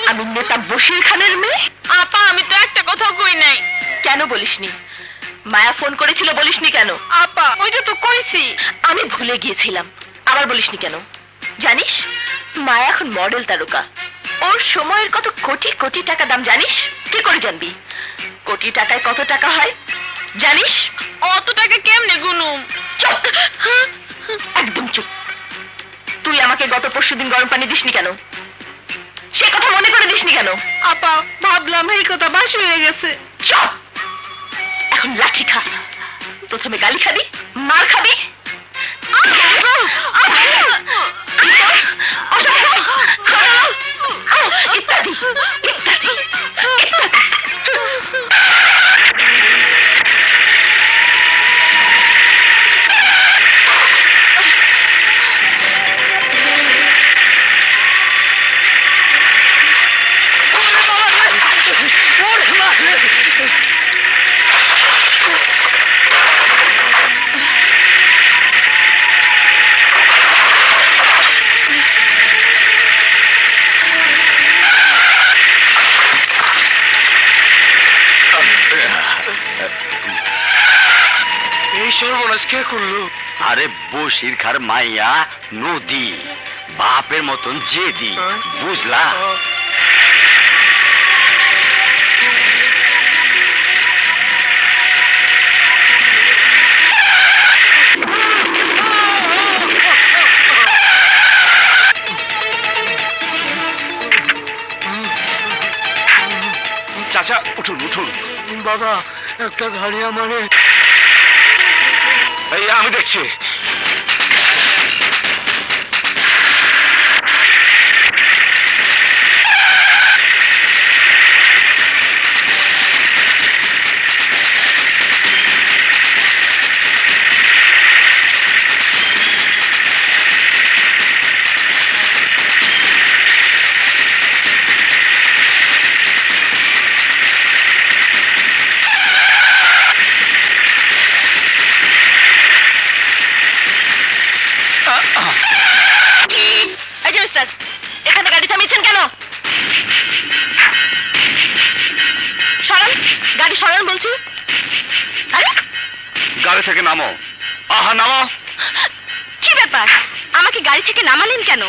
আমি নেতা বশির খানের মেয়ে? আপা আমি তো একটা কথা কই নাই। কেন বলিসনি? মায়া ফোন করেছিল বলিসনি কেন? আপা ওইটা তো কইছি। আমি ভুলে গিয়েছিলাম, আবার বলিসনি কেন? জানিস মায়া এখন মডেল তারকা, ওর সময়ের কত কোটি কোটি টাকা দাম জানিস? কি করে জানবি? কোটি টাকায় কত টাকা হয় জানিস? অত টাকা কেমনে গুনুম? চুপ, একদম চুপ। তুই আমাকে গত পরশুদিন গরম পানি দিসনি কেন? সে কথা মনে করে দিসনি কেন? আপা ভাবলাম এই কথা বাস হয়ে গেছে। চুপ, এখন লাঠি খা। প্রথমে গালি খাবি, মার খাবি, ইত্যাদি ইত্যাদি ইত্যাদি। সর্বনাশ কে করলো? আরে বশির খার মাইয়া নদী, বাপের মতন জেদি, বুঝলা? চাচা উঠুন উঠুন। বাবা একটা গাড়ি আমারে। এই আমি দেখছি। এখানে গাড়ি থামিয়েছেন কেন? সরান গাড়ি, সরান বলছি। আরে গাড়ি থেকে নামো। আহা নামো। কি ব্যাপার, আমাকে গাড়ি থেকে নামালেন কেন?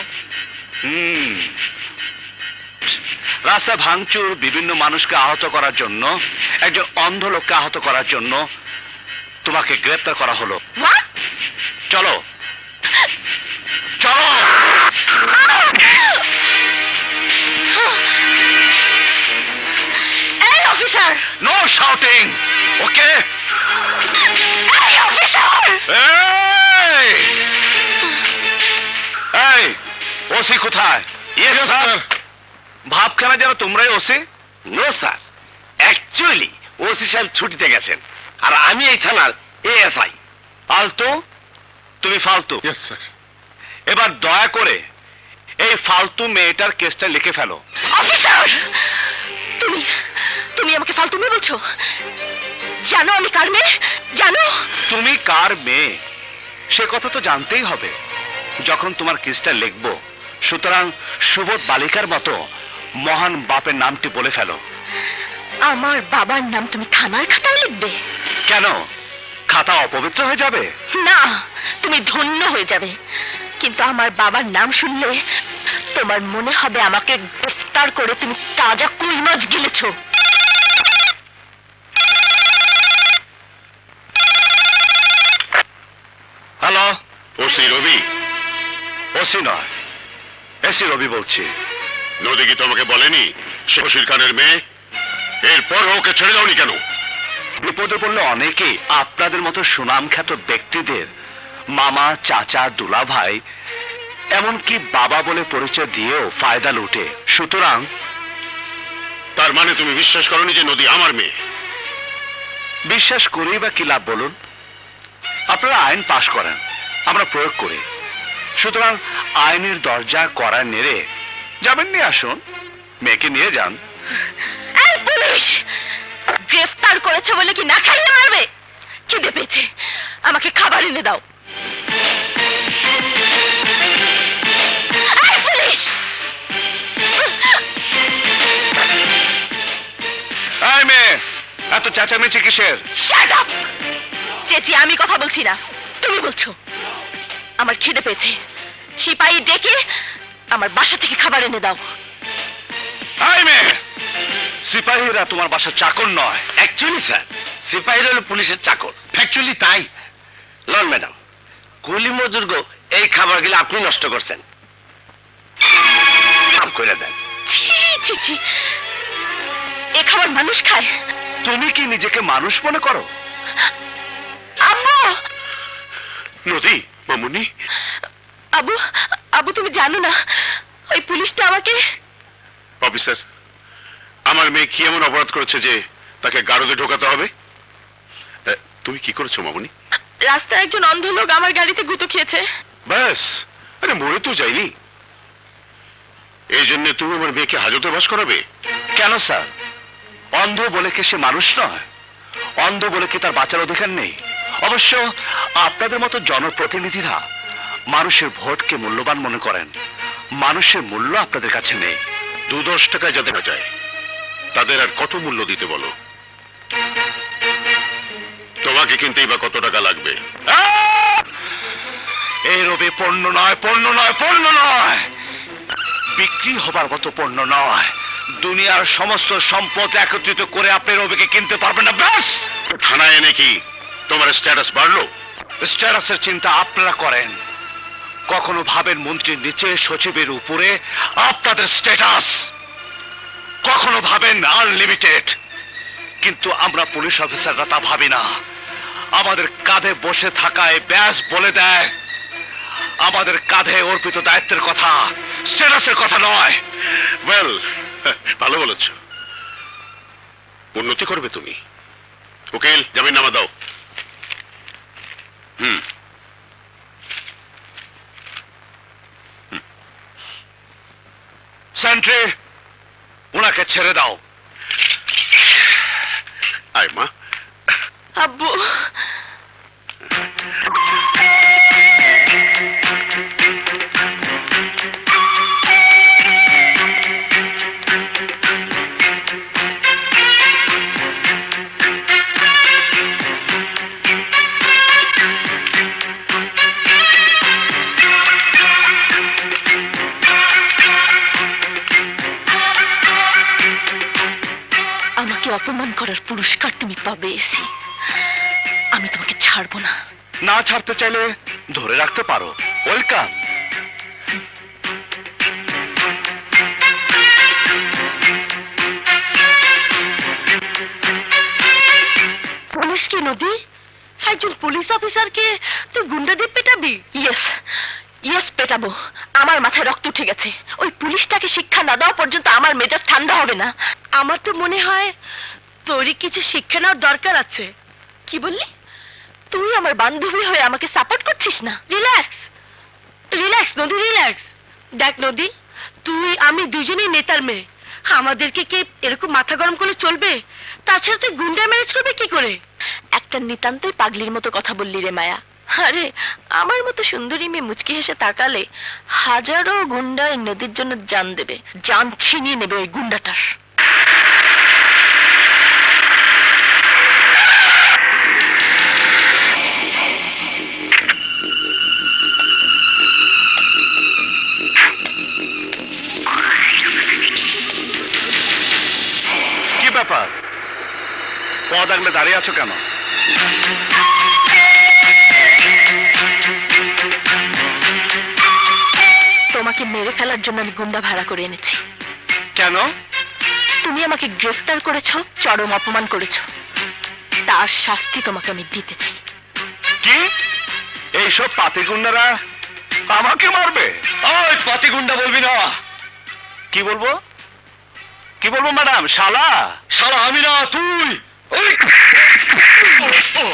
রাস্তা ভাঙচুর, বিভিন্ন মানুষকে আহত করার জন্য, একজন অন্ধ লোককে আহত করার জন্য তোমাকে গ্রেপ্তার করা হলো। চলো চলো। এই অফিসার, নো শাউটিং, ওকে? এই অফিসার! এই ওসি কোথায়? ভাবখানা যেন তোমরাই OC. No sir, actually OC সাহেব ছুটিতে গেছেন, আর আমি এই থানার এএসআই। ফালতু, তুমি ফালতু। এবার দয়া করে এই ফালতু মেয়েটার কেসটা লিখে ফেলো। অফিসার, তুমি তুমি আমাকে ফালতু মেয়ে বলছো? জানো আমি কার মেয়ে? জানো তুমি কার মেয়ে সে কথা তো জানতেই হবে যখন তোমার কেসটা লিখবো। সুতরাং সুবোধ বালিকার মতো মহান বাপের নামটি বলে ফেলো। আমার বাবার নাম তুমি থানার খাতায় লিখবে? কেন, খাতা অপবিত্র হয়ে যাবে? না, তুমি ধন্য হয়ে যাবে। কিন্তু আমার বাবার নাম শুনলে তোমার মনে হবে আমাকে গ্রেফতার করে তুমি তাজা কুল মাছ গিলেছ। হ্যালো, ওসি রবি? ওসি নয়, এসি রবি বলছি। নদী কি তোমাকে বলেনি বশির খানের মেয়ে? এরপর ওকে ছেড়ে দাওনি কেন? বিপদে পড়লে অনেকেই আপনাদের মতো সুনাম খ্যাত ব্যক্তিদের মামা, চাচা, দুলা ভাই, এমনকি বাবা বলে পরিচয় দিয়েও ফায়দা লুটে। সুতরাং তার মানে তুমি বিশ্বাস করনি যে নদী আমার মেয়ে? বিশ্বাস করি বা কি লাভ বলুন? আপনারা আইন পাশ করেন, আমরা প্রয়োগ করি। সুতরাং আইনের দরজা করা নেড়ে যাবেন, নিয়ে আসুন, মেয়েকে নিয়ে যান। এই পুলিশ, গ্রেফতার করেছে বলে কি না খাইয়ে মারবে? খিদে পেয়েছে, আমাকে খাবার এনে দাও। এই পুলিশ! এত চেঁচামেচি কিসের? Shut up! চেঁচিয়ে আমি কথা বলছি না, তুমি বলছো। আমার খিদে পেয়েছে, সিপাহী ডেকে আমার বাসা থেকে খাবার এনে দাও। আই মেয়ে, সিপাহীরা তোমার বাসার চাকর নয়। অ্যাকচুয়ালি স্যার, সিপাহীরা হলো পুলিশের চাকর। অ্যাকচুয়ালি তাই। লন ম্যাডাম, কুলি মজুর্গ এই খাবারগুলো আপনি নষ্ট করছেন, মাফ করে দেন। ছি ছি ছি, এ খাবার মানুষ খায়? তুমি কি নিজেকে মানুষ মনে করো? আব্বু! নদী, মামুনি। আবু, আবু তুমি জানো না ওই পুলিশটা আমাকে... অফিসার, আমার মেয়ে কি এমন অপরাধ করেছে যে তাকে গারদে ঢোকাতে হবে? তুমি কি করেছো মামুনি? রাস্তায় একজন অন্ধ লোক আমার গাড়িতে গুঁতো খেয়েছে। ব্যাস, আরে মরে তো যায়নি। এই জন্য তুমি আমার মেয়েকে হাজতে বাস করাবে? কেন স্যার? অন্ধ বলে কি সে মানুষ নয়? অন্ধ বলে কি তার বাঁচার অধিকার নেই? অবশ্য আপনাদের মতো জনপ্রতিনিধিরা মানুষের ভোটকে মূল্যবান মনে করেন, মানুষের মূল্য আপনাদের কাছে নেই। 2-10 টাকায় যাদের যায় তাদের আর কত মূল্য দিতে বলো? তোমাকে কিনতেই বা কত টাকা লাগবে? এই রবি পণ্য নয়, পণ্য নয়, পণ্য নয়, বিক্রি হবার মতো পণ্য নয়। দুনিয়ার সমস্ত সম্পদ একত্রিত করে আপনি রবিকে কিনতে পারবেন না। ব্যাস! থানায় এনে কি তোমার স্ট্যাটাস বাড়লো? স্ট্যাটাসের চিন্তা আপনারা করেন, কখনো ভাবেন মন্ত্রীর নিচে, সচিবের উপরে আপনাদের স্ট্যাটাস, কখনো ভাবেন আনলিমিটেড। কিন্তু আমরা পুলিশ অফিসাররা তা ভাবি না। আমাদের কাঁধে বসে থাকায় ব্যাস বলে দেয় আমাদের কাঁধে অর্পিত দায়িত্বের কথা, স্ট্যাটাসের কথা নয়। ওয়েল, ভালো বলেছ। উন্নতি করবে তুমি। উকিল, জামিননামা দাও। সেন্ট্রি, ওনাকে ছেড়ে দাও। আয় মা। আব্বু, আমাকে অপমান করার পুরস্কার তুমি পাবে এসি। আমি তোমাকে ছাড়বো না। না ছাড়তে চাইলে ধরে রাখতে পারো। ওয়েলকাম। পুলিশ কি নদী? একজন পুলিশ অফিসারকে তুই গুন্ডা দিয়ে পেটাবি? Yes yes, পেটাবো। আমার মাথায় রক্ত উঠে গেছে। ওই পুলিশটাকে শিক্ষা না দেওয়া পর্যন্ত আমার মেজাজ ঠান্ডা হবে না। আমার তো মনে হয় তোরই কিছু শিক্ষা নেওয়ার দরকার আছে। কি বললি? তুই আমার বান্ধবী হয়ে আমাকে সাপোর্ট করছিস না? রিল্যাক্স রিল্যাক্স নদী, রিল্যাক্স। দেখ নদী, তুই আমি দুজনেই নেতার মেয়ে, আমাদেরকে কে এরকম মাথা গরম করলে চলবে? তাছাড়া তুই গুন্ডা ম্যানেজ করবে কি করে? একটা নিতান্তই পাগলির মতো কথা বললি রে মায়া। আরে আমার মতো সুন্দরী মেয়ে মুচকি হেসে তাকালে হাজারো গুন্ডা এই নদীর জন্য জান দেবে, জান ছিনিয়ে নেবে ওই গুন্ডাটার। কি ব্যাপার? পদ আগলে দাঁড়িয়ে আছো কেন? তোমাকে মেরে ফেলার জন্য আমি গুন্ডা ভাড়া করে এনেছি। কেন? তুমি আমাকে গ্রেফতার করেছো, চরম অপমান করেছো, তার শাস্তি তোমাকে আমি দিতে চাই। কি? এইসব পাতি গুন্ডারা আমাকে মারবে? ওই পাতি গুন্ডা বলবি না। কি বলবো? কি বলবো ম্যাডাম? শালা? শালা আমি না, তুই। ওই! Oh!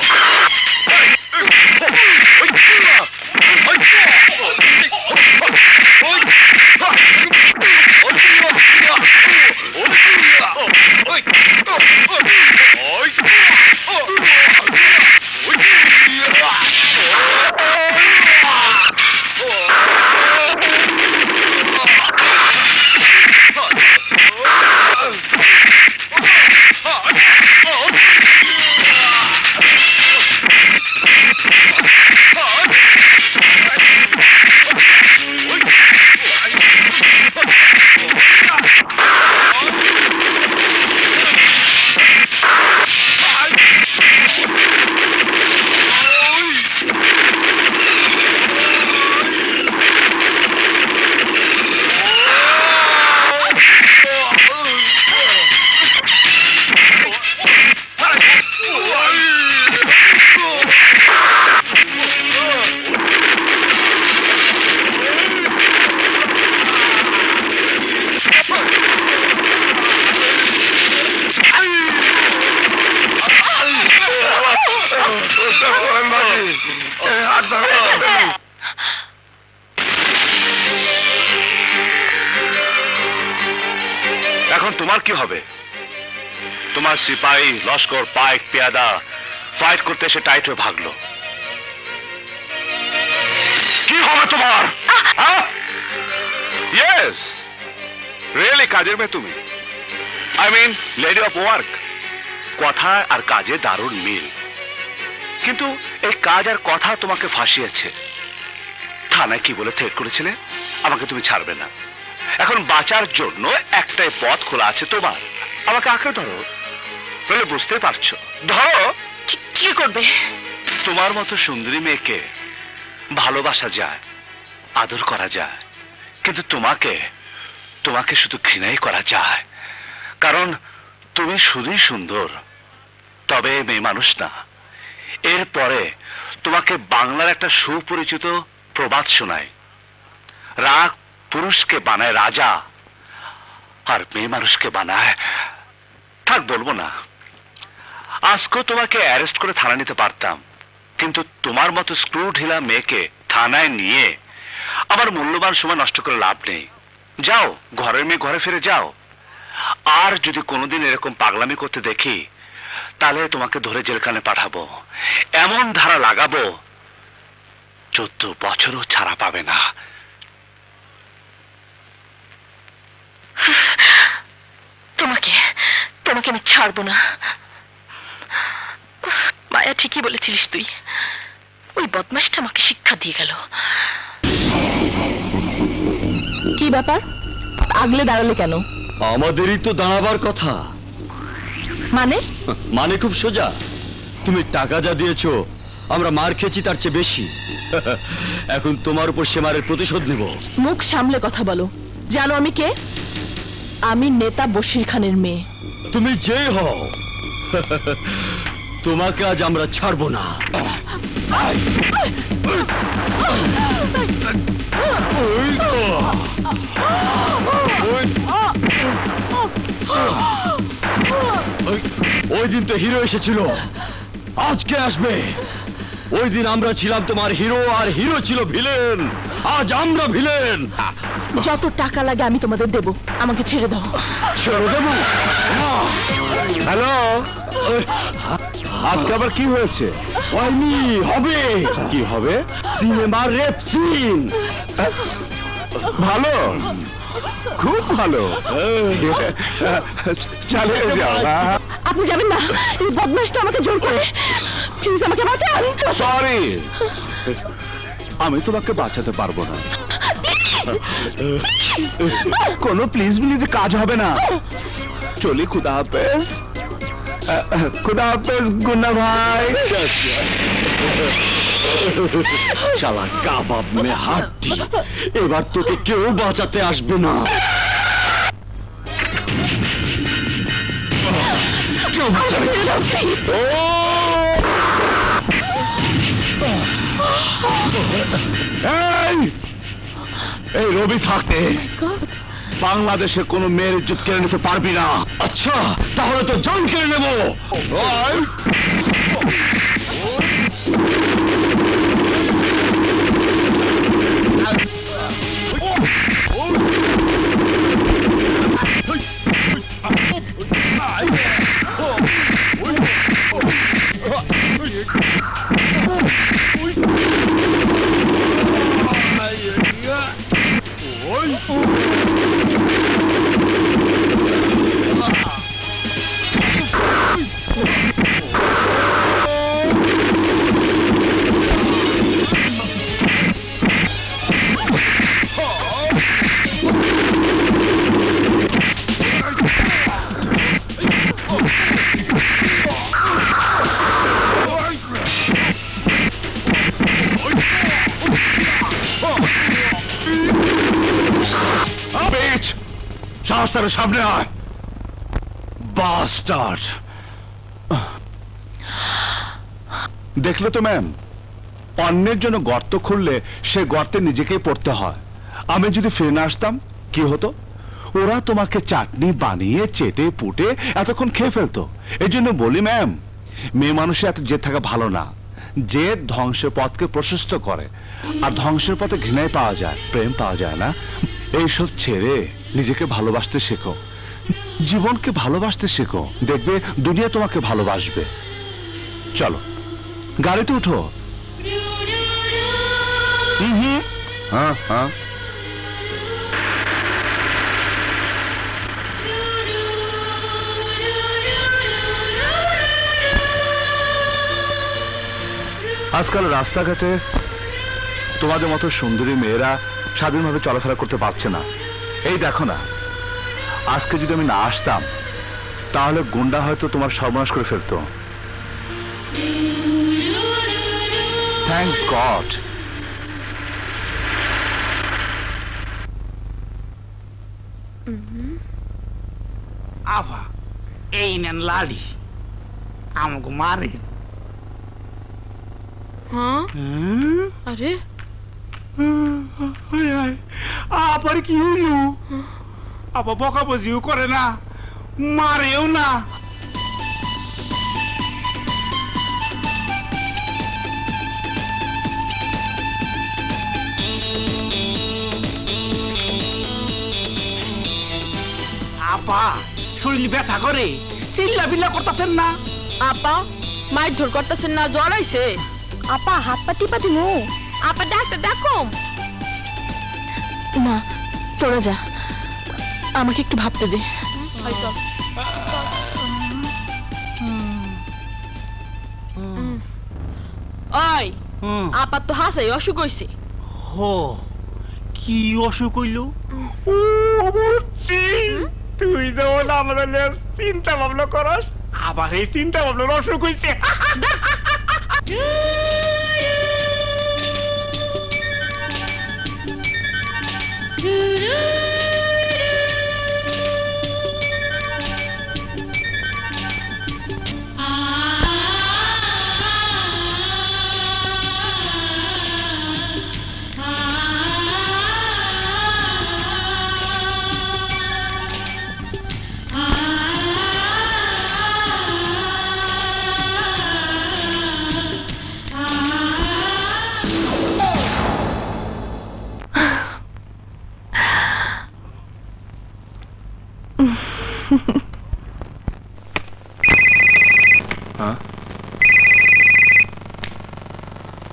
এখন তোমার কি হবে? তোমার সিপাহী, লস্কর, পাইক, পেয়াদা ফাইট করতে এসে টাইট হয়ে ভাগলো। কি হবে তোমার? ইয়েস, রিয়েলি কাজের মেয়ে তুমি। I mean lady of work. কথা আর কাজে দারুণ মিল, কিন্তু এই কাজ আর কথা তোমাকে ফাঁসিয়েছে। থানায় কি বলে থ্রেট করেছিলে? আমাকে তুমি ছাড়বে না। এখন বাঁচার জন্য একটাই পথ খোলা আছে তোমার, আমাকে আঁকড়ে ধরো। বলে বুঝতে পারছো? ধরো। কি করবে? তোমার মতো সুন্দরী মেয়েকে ভালোবাসা যায়, আদর করা যায়, কিন্তু তোমাকে শুধু ঘৃণাই করা যায়। কারণ তুমি শুধুই সুন্দর, তবে মেয়ে মানুষ না। এরপরে তোমাকে বাংলার একটা সুপরিচিত প্রবাদ শোনায়, রাগ পুরুষকে বানায় রাজা আর মেয়ে মানুষকে বানায়, থাক বলবো না। আজকেও তোমাকে অ্যারেস্ট করে থানা নিতে পারতাম, কিন্তু তোমার মতো স্ক্রু ঢিলা মেয়েকে থানায় নিয়ে আমার মূল্যবান সময় নষ্ট করে লাভ নেই। যাও, ঘরের মেয়ে ঘরে ফিরে যাও। আর যদি কোনোদিন এরকম পাগলামি করতে দেখি, তাহলে তোমাকে ধরে জেলখানে পাঠাবো, এমন ধারা লাগাবো 14 বছরও ছাড়া পাবে না। তোমাকে আমি ছাড়বো না। মায়া, ঠিকই বলেছিলিস তুই। ওই বদমাশটা আমাকে শিক্ষা দিয়ে গেল। কি ব্যাপার, আগলে দাঁড়ালে কেন? আমাদেরই তো দাঁড়াবার কথা। মানে খুব সোজা। তুমি টাকা যা দিয়েছো, আমরা মার খেয়েছি তার চেয়ে বেশি। এখন তোমার উপর সে মারের প্রতিশোধ নেব। মুখ সামলে কথা বলো। জানো আমি কে? আমি নেতা বশির খানের মেয়ে। তুমি যে হও, তোমাকে আজ আমরা ছাড়বো না। ওই দিন তো হিরো এসেছিল, আজকে আসবে। ওই দিন আমরা ছিলাম তোমার হিরো, আর হিরো ছিল ভিলেন। আজ আমরা ভিলেন। যত টাকা লাগে আমি তোমাদের দেব, আমাকে ছেড়ে দাও। ছেড়ে দেবো? হ্যালো, আজকে আবার কি হয়েছে? হয়নি, হবে। কি হবে? সিনেমার রেপ সিন। ভালো, খুব ভালো। চালিয়ে যাও। আপনি যাবেন না, এই বদমাশটা আমাকে জোর করে। প্লিজ আমাকে বাঁচান। সরি, আমি তোমাকে বাঁচাতে পারবো না। কোনো প্লিজ প্লিজে কাজ হবে না। চলি, খুদা হাফেজ। খুদা হাফেজ গুন্না ভাই। শালা কাবাব মে হাড্ডি, এবার তোকে কেউ বাঁচাতে আসবে না। কেউ বাঁচাবে না। এই রবি থাকতে বাংলাদেশে কোনো মেয়ের ইজ্জত কেড়ে নিতে পারবি না। আচ্ছা, তাহলে তো জান কেড়ে নেবো। সামনে আয়, বাস্টার্ড। দেখলে তো ম্যাম, অন্যের জন্য গর্ত খুললে সে গর্তে নিজেকেই পড়তে হয়। আমি যদি ফিরে না আসতাম কি হতো? ওরা তোমাকে চাটনি বানিয়ে চেটে পুটে এতক্ষণ খেয়ে ফেলতো। এই জন্য বলি ম্যাম, মেয়ে মানুষের এত জেদ থাকা ভালো না। জেদ ধ্বংসের পথকে প্রশস্ত করে, আর ধ্বংসের পথে ঘৃণায় পাওয়া যায়, প্রেম পাওয়া যায় না। এইসব ছেড়ে নিজেকে ভালোবাসতে শেখো। জীবনকে ভালোবাসতে শেখো, দেখবে দুনিয়া তোমাকে ভালোবাসবে। চলো গাড়িতে উঠো। হ্যাঁ হ্যাঁ আজকাল রাস্তাঘাটে তোমাদের মতো সুন্দরী মেয়েরা স্বাধীনভাবে চলাফেরা করতে পারছে না। এই দেখো না, আজকে যদি আমি না আসতাম তাহলে গুন্ডা হয়তো তোমার সর্বনাশ করে ফেলতো। Thank god. আভা এই নেন লাড়ি, আমাকে মারে। হ্যাঁ আরে আবার কি হইল? আপা বকা বজিও করে না, মারেও না। আপা শরীর ব্যথা করে, চিল্লা বিল্লা করতেছেন না? আপা মাইর ধর করতেছেন না, জ্বর আইছে। আপা হাত পা টিপা দিমু? আপা ডাক্তার ডাকো। না তোরা যা, আমাকে একটু ভাবতে দে। ওই আপা তো হাসাই অসুখ হইছে। হো কি অসুখ হইল? ও বুঝছি, তুই যেমন আমাদের চিন্তা ভাবনা করস, আবার এই চিন্তা ভাবনার অসুখ হইছে।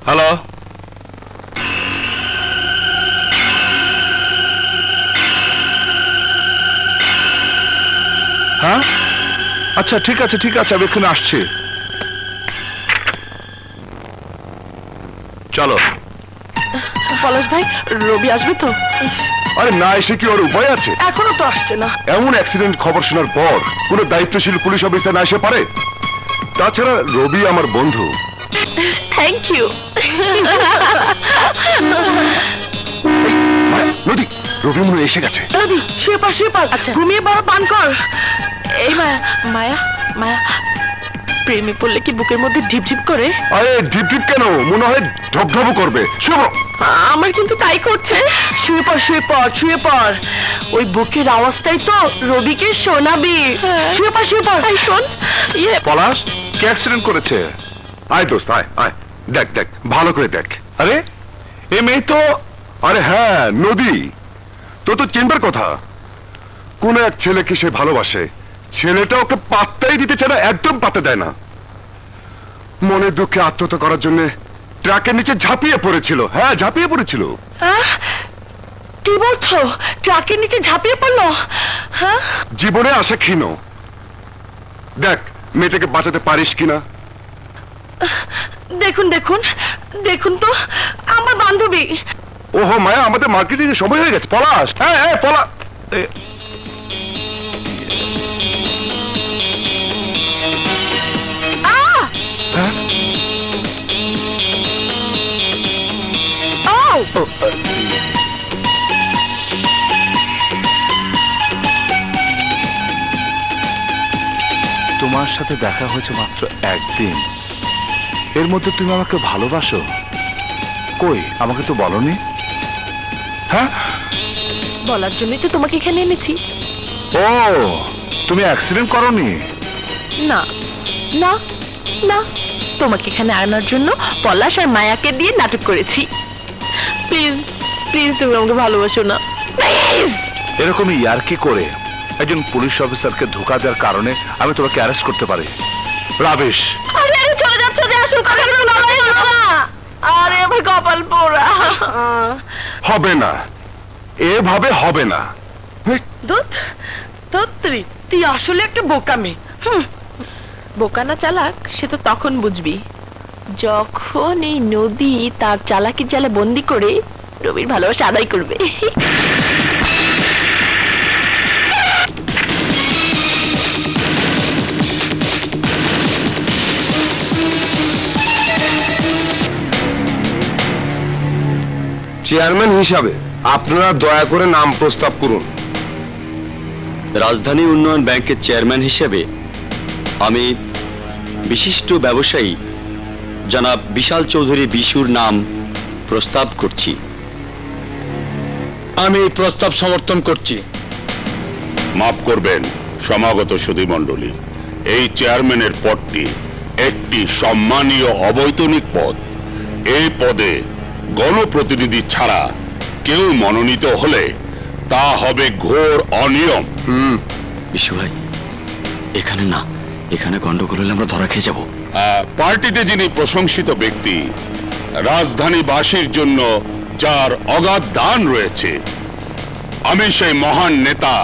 হ্যালো, হ্যাঁ আচ্ছা ঠিক আছে ঠিক আছে, আমি এখানে আসছি। চলো। পলাশ ভাই, রবি আসবে তো? আরে না এসে কি ওর উপায় আছে? এখনো তো আসছে না। এমন অ্যাক্সিডেন্ট খবর শোনার পর কোনো দায়িত্বশীল পুলিশ অফিসার না এসে পারে? তাছাড়া রবি আমার বন্ধু। Thank you. নদী, রবি মনে হয় এসে গেছে। রবি শুয়ে পড় শুয়ে পড়, ঘুমিয়ে বড় পান কর। এই মায়া মায়া মায়া, প্রেমে পড়লে কি বুকের মধ্যে ঢিপ ঢিপ করে? আরে ঢিপ ঢিপ কেন, মনে হয় ঢপঢপ করবে। শুভ, আমার কিন্তু তাই করছে। শুয়ে পড় শুয়ে পড় শুয়ে পড়, ওই বুকের আওয়াজটাই তো রবিকে শোনাবি। শুয়ে পড় শুয়ে পড়। শোন, ইয়ে পলাশ কে অ্যাক্সিডেন্ট করেছে? আয় দোস্ত আয় আয়, দেখ দেখ ভালো করে দেখ। আরে এ মেয়ে তো, আরে হ্যাঁ নদী, তো চিনবার কথা। কোন এক ছেলেকে সে ভালোবাসে, ছেলেটা ওকে পাত্তাই দিতে চায় না, একদম পাত্তা দেয় না। মনের দুঃখে আত্মহত্যা করার জন্য ট্রাকের নিচে ঝাঁপিয়ে পড়েছিল। হ্যাঁ ঝাঁপিয়ে পড়েছিল। কি বলছো? ট্রাকের নিচে ঝাঁপিয়ে পড়লো? হ্যাঁ, জীবনে আশা ক্ষীণ। দেখ মেয়েটাকে বাঁচাতে পারিস কিনা। দেখুন দেখুন দেখুন তো, আমার বান্ধবী। ওহো মায়া, আমাদের মার্কেটিং এর সময় হয়ে গেছে। পলাশ, হ্যাঁ হ্যাঁ পলাশ। তোমার সাথে দেখা হয়েছে মাত্র একদিন, এর মধ্যে তুমি আমাকে ভালোবাসো? কই আমাকে তো বলনি। হ্যাঁ, বলার জন্যই তো তোমাকে এখানে এনেছি। ও তুমি অ্যাক্সিডেন্ট করনি? না না না, তোমাকে এখানে আনার জন্য পলাশ আর মায়াকে দিয়ে নাটক করেছি। প্লিজ প্লিজ তুমি আমাকে ভালোবাসো না, প্লিজ। এরকম ইয়ার্কি করে একজন পুলিশ অফিসারকে ধোকা দেওয়ার কারণে আমি তোমাকে অ্যারেস্ট করতে পারি। রাবিশ। আরে আমি চলে যাচ্ছি যে আসল কথা বলাই হলো না। আরে আমার কপাল পোড়া। হবে না, এভাবে হবে না। তুই আসলে একটা বোকা মেয়ে। বোকা না চালাক সে তো তখন বুঝবি যখন এই নদী তার চালাকির জালে বন্দি করে রবির ভালোবাসা আদায় করবে। চেয়ারম্যান হিসাবে আপনারা দয়া করে নাম প্রস্তাব করুন। রাজধানী উন্নয়ন ব্যাংকের চেয়ারম্যান হিসেবে আমি বিশিষ্ট ব্যবসায়ী জনাব বিশাল চৌধুরী বিশুর নাম প্রস্তাব করছি। আমি এই প্রস্তাব সমর্থন করছি। মাফ করবেন সমাগত সুধীমণ্ডলী, এই চেয়ারম্যানের পদটি একটি সম্মানীয় অবৈতনিক পদ। এই পদে গণপ্রতিনিধি ছাড়া কেউ মনোনীত হলে তা হবে ঘোর অনিয়ম। বিশু ভাই, এখানে না, এখানে গন্ডগোল হলে আমরা ধরা খেয়ে যাব। পার্টিতে যিনি প্রশংসিত ব্যক্তি, রাজধানীবাসীর জন্য যার অগাধ দান রয়েছে, আমি সেই মহান নেতা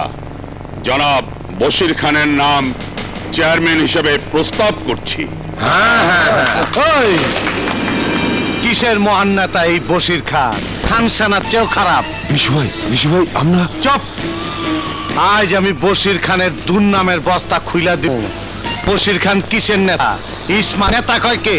জনাব বশির খানের নাম চেয়ারম্যান হিসেবে প্রস্তাব করছি। কিসের মহান নেতা এই বশির খান? খানসানার চেয়েও খারাপ। বিশু ভাই আমরা চুপ। আজ আমি বশির খানের দুর্নামের বস্তা খুইলা দেব। বশির খান কিসের নেতা? ইসমা নেতা কয় কে?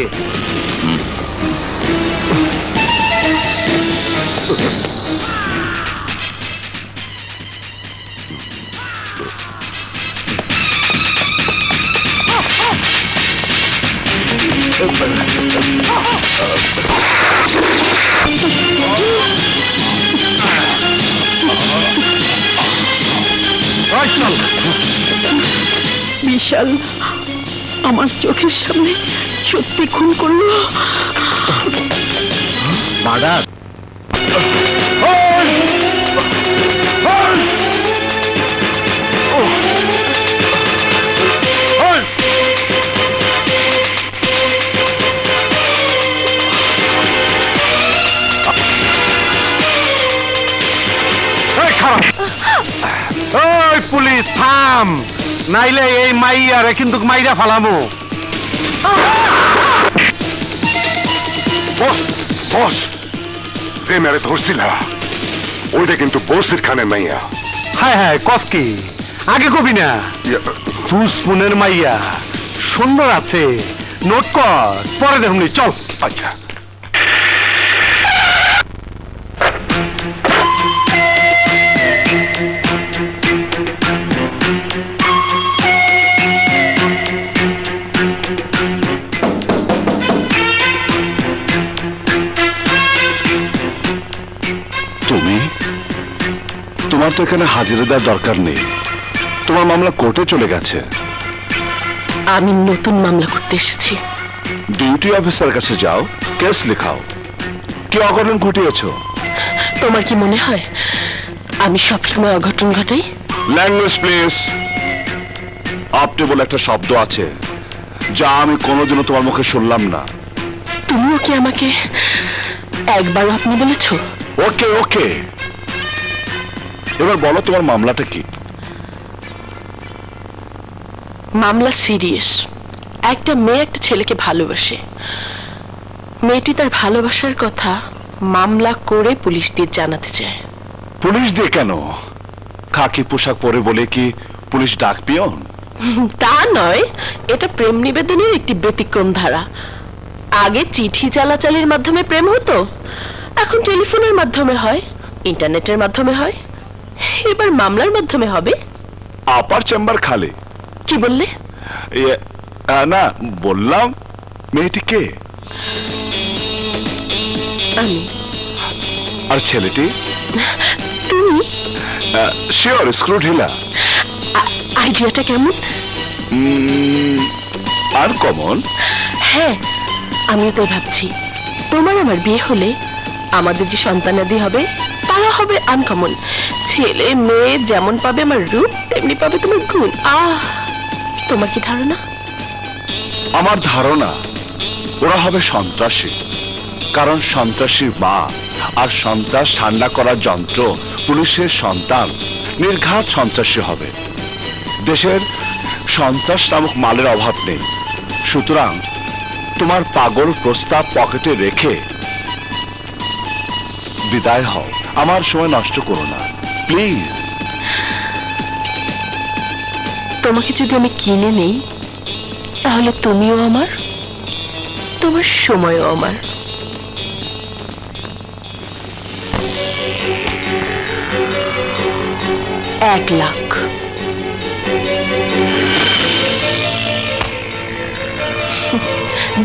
বিশাল আমার চোখের সামনে সত্যি খুন করলো। মার্ডার? ওই পুলিশ থাম, নাইলে এই মাইয়ারে কিন্তু মাইরা ফালামো। বস যে মেরে ধরছিল ওইটা কিন্তু বশির খানের মাইয়া। হ্যাঁ হ্যাঁ, কস কি? আগে কবি না। দুশ্মনের মাইয়া সুন্দর আছে, নোট কর, পরে দেখুন। চল। আচ্ছা তোমার তো এখানে হাজিরা দেওয়ার দরকার নেই, তোমার মামলা কোর্টে চলে গেছে। আমি নতুন মামলা করতে এসেছি। ডিউটি অফিসার কাছে যাও, কেস লেখাও। কি অঘটন ঘটিয়েছ? তোমার কি মনে হয় আমি সবসময় অঘটন ঘটাই? Language please. আপনি বলে একটা শব্দ আছে যা আমি কোনোদিনও তোমার মুখে শুনলাম না। তুমিও কি আমাকে একবারও আপনি বলেছো? ওকে ওকে, এবার বলো তোমার মামলাটা কি? মামলা সিরিয়াস। একটা মেয়ে একটা ছেলেকে ভালোবাসে। মেয়েটি তার ভালোবাসার কথা মামলা করে পুলিশ দিয়ে জানাতে চায়। পুলিশ দিয়ে কেন? খাকি পোশাক পরে বলে কি পুলিশ ডাক পিয়ন? তা নয়, এটা প্রেম নিবেদনের একটি ব্যতিক্রম ধারা। আগে চিঠি চালাচালির মাধ্যমে প্রেম হতো, এখন টেলিফোনের মাধ্যমে হয়, ইন্টারনেটের মাধ্যমে হয়, এবার মামলার মাধ্যমে হবে। আপার চেম্বার খালি। কি বললে? না, বললাম মেয়েটি কে? আমি। আর ছেলেটি? তুমি। শিওর স্ক্রু ঢিলা। আইডিয়াটা কেমন? আনকমন। হ্যাঁ, আমিও তাই ভাবছি। তোমার আমার বিয়ে হলে আমাদের যে সন্তানাদি হবে তারা হবে আনকমন। ছেলে মেয়ে যেমন পাবে আমার রূপ তেমনি পাবে তোমার গুণ। তোমার কি ধারণা? আমার ধারণা ওরা হবে সন্ত্রাসী, কারণ সন্ত্রাসীর মা আর সন্ত্রাস ঠান্ডা করার যন্ত্র পুলিশের সন্তান নির্ঘাত সন্ত্রাসী হবে। দেশের সন্ত্রাস নামক মালের অভাব নেই, সুতরাং তোমার পাগল প্রস্তাব পকেটে রেখে বিদায় হও। আমার সময় নষ্ট করো না প্লিজ। তোমাকে যদি আমি কিনে নেই তাহলে তুমিও আমার, তোমার সময়ও আমার। এক লাখ।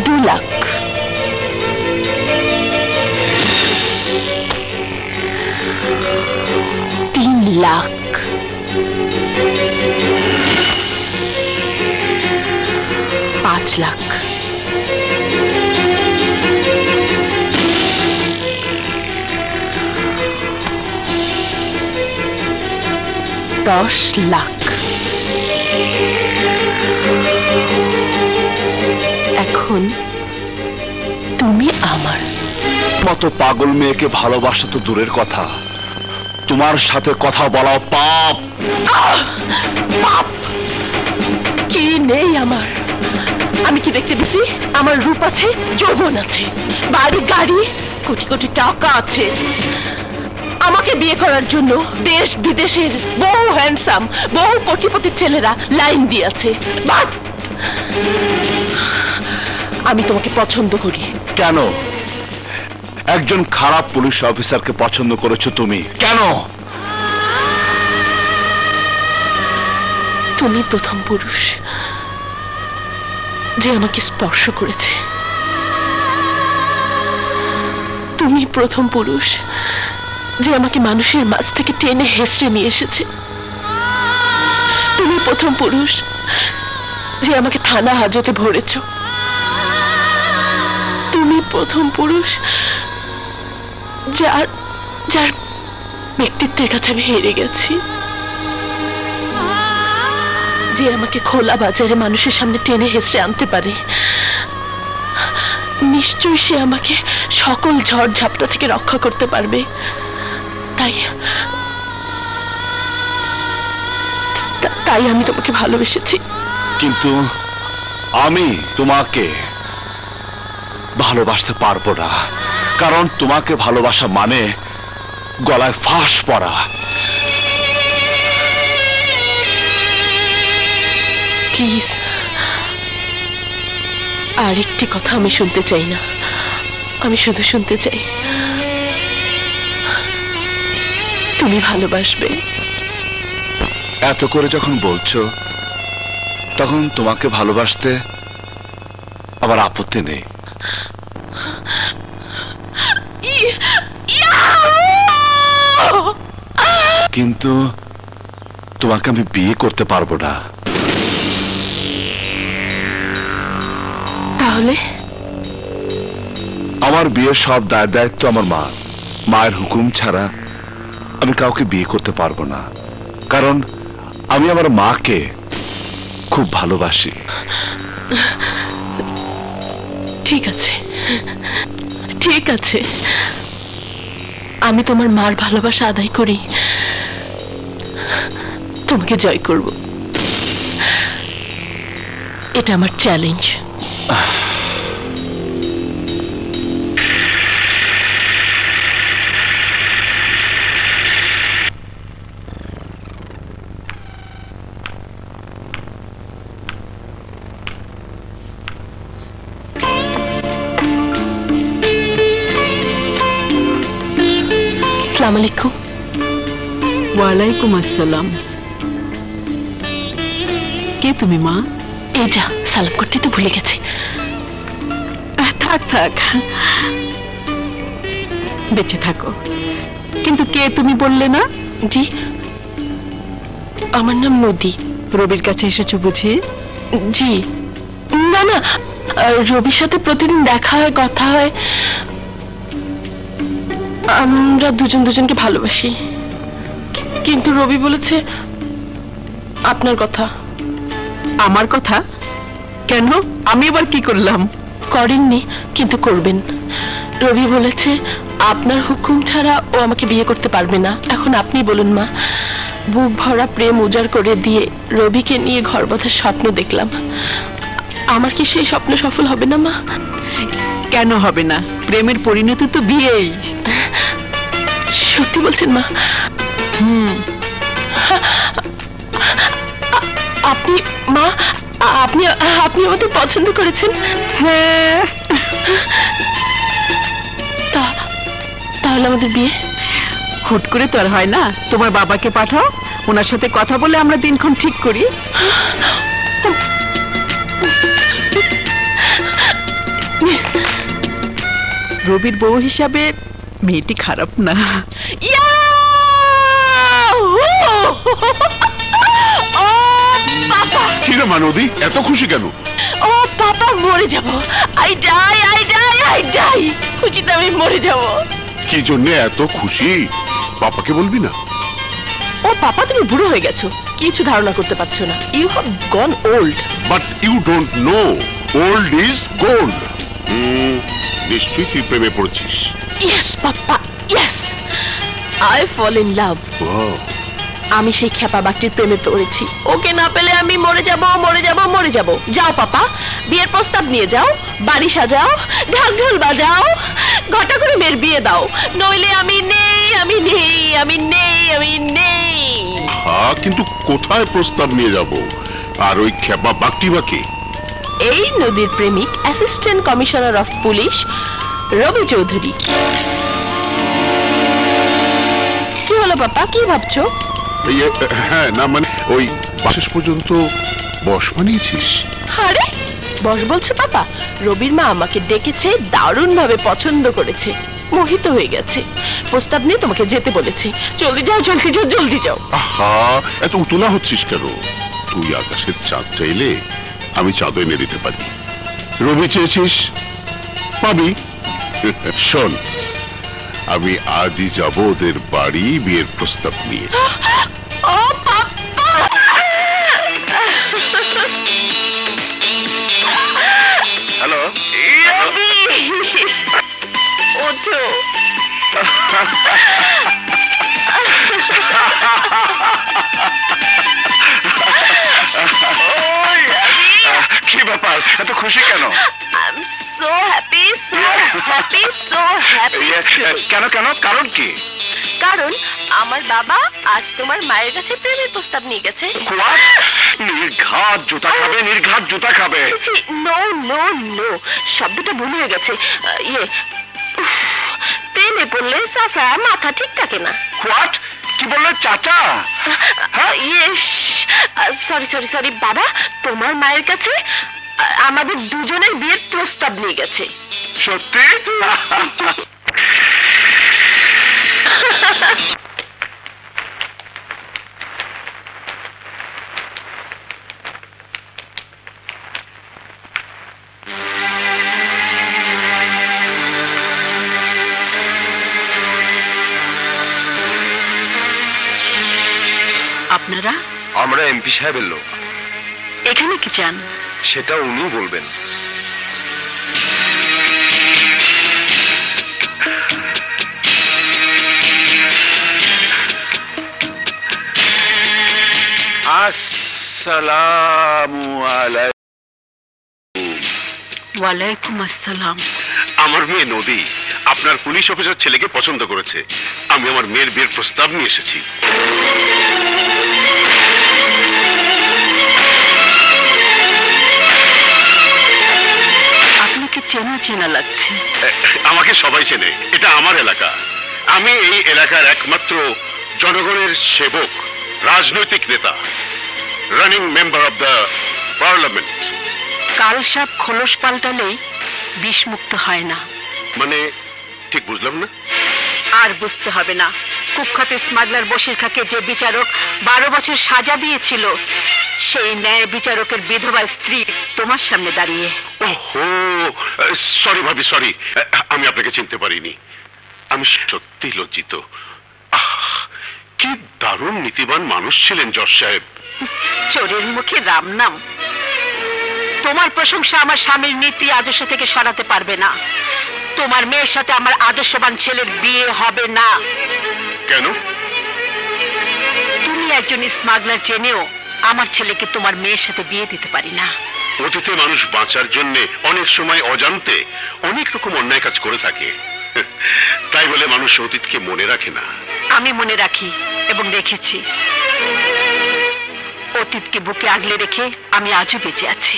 দু লাখ। তিন লাখ। 5 লাখ। 10 লাখ। এখন তুমি আমার মতো পাগল মেয়েকে ভালোবাসা তো দূরের কথা, তোমার সাথে কথা বলা পাপ। পাপ কি নেই আমার? আমি কি দেখতে বেশি? আমার রূপ আছে, যৌবন আছে, বাড়ি গাড়ি, কোটি কোটি টাকা আছে। আমাকে বিয়ে করার জন্য দেশ বিদেশের বহু হ্যান্ডসাম বহু কোটিপতি ছেলেরা লাইন দিয়েছে, বাট আমি তোমাকে পছন্দ করি। কেন? একজন খারাপ পুলিশ অফিসারকে পছন্দ করেছো তুমি, কেন? তুমি প্রথম পুরুষ যে আমাকে স্পর্শ করেছে। তুমি প্রথম পুরুষ যে আমাকে মানুষের মাঝ থেকে টেনে হেসড়ে নিয়ে এসেছে। তুমি প্রথম পুরুষ যে আমাকে থানা হাজতে ভরেছ। তুমি প্রথম পুরুষ যার যার ব্যক্তিত্বের কাছে আমি হেরে গেছি, যে আমাকে খোলা বাজারে মানুষের সামনে টেনে হেসড়ে আনতে পারে। নিশ্চয়ই সে আমাকে সকল ঝড় ঝাপটা থেকে রক্ষা করতে পারবে। তাই আমি তোমাকে ভালোবেসেছি। কিন্তু আমি তোমাকে ভালোবাসতে পারবো না, কারণ তোমাকে ভালোবাসা মানে গলায় ফাঁস পড়া। প্লিজ আর একটি কথা আমি শুনতে চাই না। আমি শুধু শুনতে চাই তুমি ভালোবাসবে। এত করে যখন বলছো তখন তোমাকে ভালোবাসতে আমার আপত্তি নেই। কিন্তু তোমাকে আমি বিয়ে করতে পারবো না। তাহলে আমার বিয়ের সব দায় দায়িত্ব আমার মা। মায়ের হুকুম ছাড়া আমি কাউকে বিয়ে করতে পারবো না, কারণ আমি আমার মাকে খুব ভালোবাসি। ঠিক আছে, ঠিক আছে, আমি তোমার মার ভালোবাসা আদায় করি তোমাকে জয় করব। এটা আমার চ্যালেঞ্জ। আসসালামু আলাইকুম। ওয়ালাইকুম আসসালাম। কে তুমি মা? এই যা, সালাম করতে তো ভুলে গেছি। থাক থাক, বেঁচে থাকো। কিন্তু কে তুমি বললে না? জি, আমার নাম নদী। রবির কাছে এসেছো বুঝি? জি না না, রবির সাথে প্রতিদিন দেখা হয়, কথা হয়। আমরা দুজন দুজনকে ভালোবাসি। কিন্তু রবি বলেছে আপনার কথা। আমার কথা? কেন, আমি এবার কি করলাম? করেননি, কিন্তু করবেন। রবি বলেছে আপনার হুকুম ছাড়া ও আমাকে বিয়ে করতে পারবে না। এখন আপনি বলুন মা, বুক ভরা প্রেম উজাড় করে দিয়ে রবিকে নিয়ে ঘর বাঁধার স্বপ্ন দেখলাম, আমার কি সেই স্বপ্ন সফল হবে না মা? কেন হবে না? প্রেমের পরিণতি তো বিয়েই। সত্যি বলছেন মা? আপনি মা, আপনি আপনি আমাদের পছন্দ করেছেন? হ্যাঁ। তাহলে আমাদের বিয়ে হুট করে তো আর হয় না। তোমার বাবাকে পাঠাও, ওনার সাথে কথা বলে আমরা দিনক্ষণ ঠিক করি। রবির বউ হিসাবে মেয়েটি খারাপ না। কি রে মা নদী, এত খুশি কেন? ও পাপা, মরে যাব। I die, I die, I die. খুশিতে আমি মরে যাব। কি জন্য এত খুশি? পাপাকে বলবি না? ও পাপা, তুমি বুড়ো হয়ে গেছো, কিছু ধারণা করতে পারছো না। You have gone old. But you don't know old is gold. নিশ্চয়ই তুই প্রেমে পড়েছিস। Yes papa, yes, I fall in love. আমি সেই খেপা বাটির প্রেমে পড়েছি। ওকে না পেলে আমি মরে যাব, মরে যাব, মরে যাব। যাও পাপা, বিয়ের প্রস্তাব নিয়ে যাও, বাড়ি সাজাও, ঢাক ঢোল বাজাও, ঘটা করে মেয়ের বিয়ে দাও, নইলে আমি নেই, আমি নেই, আমি নেই, আমি নেই। হ্যাঁ, কিন্তু কোথায় প্রস্তাব নিয়ে যাব? আর ওই খেপা বাকটি বাকি? এই নদীর প্রেমিক অ্যাসিস্ট্যান্ট কমিশনার অফ পুলিশ রবি চৌধুরী। কি হলো পাপা, কি ভাবছো? হ্যাঁ, না মানে ওই শেষ পর্যন্ত বস বানিয়েছিস? আরে বস বলছো পাপা? রবির মা আমাকে ডেকেছে, দারুণ ভাবে পছন্দ করেছে, মোহিত হয়ে গেছে, প্রস্তাব নিয়ে তোমাকে যেতে বলেছে। জলদি যাও, জলদি যাও, জলদি যাও। আহা, এত উতলা হচ্ছিস কেন? তুই আকাশের চাঁদ চাইলে আমি চাঁদ এনে দিতে পারি। রবি চেয়েছিস, পাবি। শোন, আমি আজই যাব ওদের বাড়ি বিয়ের প্রস্তাব নিয়ে। ও পাপা, হ্যালো, রবি, ওঠো। কি ব্যাপার, এত খুশি কেন? I'm so happy, so happy, so happy. কেন কেন, কারণ কি? কারণ আমার বাবা আজ তোমার মায়ের কাছে প্রেমের প্রস্তাব নিয়ে গেছে। What? নির্ঘাত জুতা খাবে, নির্ঘাত জুতা খাবে। নো নো নো, শব্দটা ভুল হয়ে গেছে। প্রেমে পড়লে চাচা মাথা ঠিক থাকে না। What? কি বললে, চাচা? সরি সরি সরি বাবা, তোমার মায়ের কাছে আমাদের দুজনের বিয়ের প্রস্তাব নিয়ে গেছে। সত্যি? আপনারা? আমরা এমপি সাহেবের লোক। এখানে কি চান? সেটা উনি বলবেন। আসসালামু আলাইকুম। ওয়ালাইকুম আসসালাম। আমার মেয়ে নদী আপনার পুলিশ অফিসার ছেলেকে পছন্দ করেছে। আমি আমার মেয়ের বিয়ের প্রস্তাব নিয়ে এসেছি। আপনাকে চেনা চেনা লাগছে। আমাকে সবাই চেনে, এটা আমার এলাকা। আমি এই এলাকার একমাত্র জনগণের সেবক, রাজনৈতিক নেতা, running member of the parliament. কাল সাপ খোলস পাল্টালেই বিষমুক্ত হয় না। মানে ঠিক বুঝলাম না। আর বুঝতে হবে না। কুখ্যাত স্মাগলার বশির খাকে যে বিচারক 12 বছর সাজা দিয়েছিল, সেই ন্যায় বিচারকের বিধবা স্ত্রী তোমার সামনে দাঁড়িয়ে। ওহো, সরি ভাবি, সরি, আমি আপনাকে চিনতে পারিনি। আমি সত্যি লজ্জিত। কি কি দারুণ নীতিবান মানুষ ছিলেন জজ সাহেব। চোরের মুখে রাম নাম। তোমার প্রশংসা আমার স্বামীর নীতি আদর্শ থেকে সরাতে পারবে না। তোমার মেয়ের সাথে আমার আদর্শবান ছেলের বিয়ে হবে না। কেন? তুমি একজন স্মাগলার জেনেও আমার ছেলেকে তোমার মেয়ের সাথে বিয়ে দিতে পারি না। অতীতে মানুষ বাঁচার জন্য অনেক সময় অজান্তে অনেক রকম অন্যায় কাজ করে থাকে, তাই বলে মানুষ অতীতকে মনে রাখে না। আমি মনে রাখি এবং রেখেছি। অতীতকে বুকে আগলে রেখে আমি আজও বেঁচে আছি।